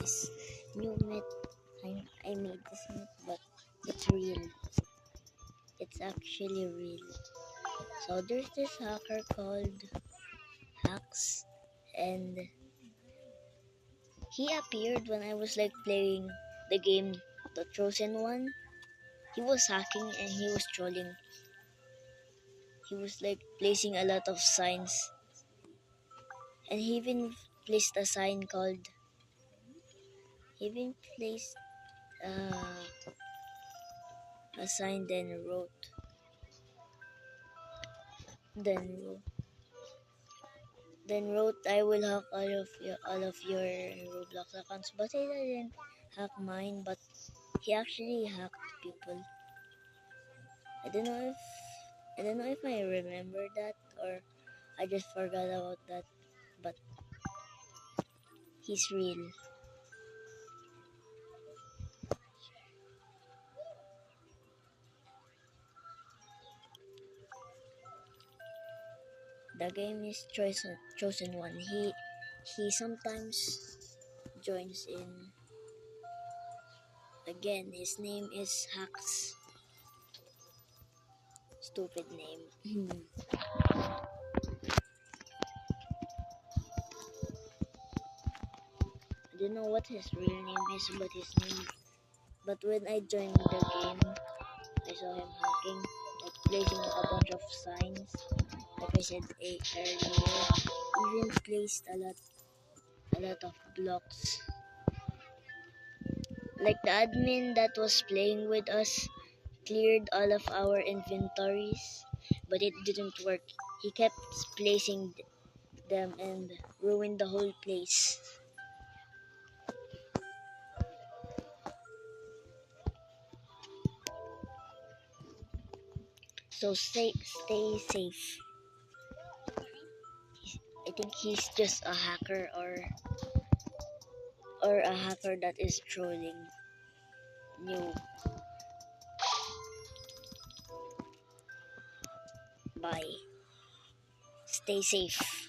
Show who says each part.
Speaker 1: this new myth. I made this myth, but it's real. It's actually real. So there's this hacker called Hacks, and he appeared when I was like playing the game The Chosen One. He was hacking and he was trolling. He was like placing a lot of signs, and he even placed a sign called. He even placed a sign, then wrote, I will hack all of your Roblox accounts, but I didn't hack mine. But he actually hacked people. I don't know if I remember that or I just forgot about that. But he's real. The game is chosen one. He sometimes joins in. Again, his name is Hacks. Stupid name. I don't know what his real name is, but when I joined the game, I saw him hacking, like placing a bunch of signs. Like I said earlier, even placed a lot of blocks. Like the admin that was playing with us cleared all of our inventories, but it didn't work. He kept placing them and ruined the whole place. So stay safe. I think he's just a hacker or a hacker that is trolling. New. Bye. Stay safe.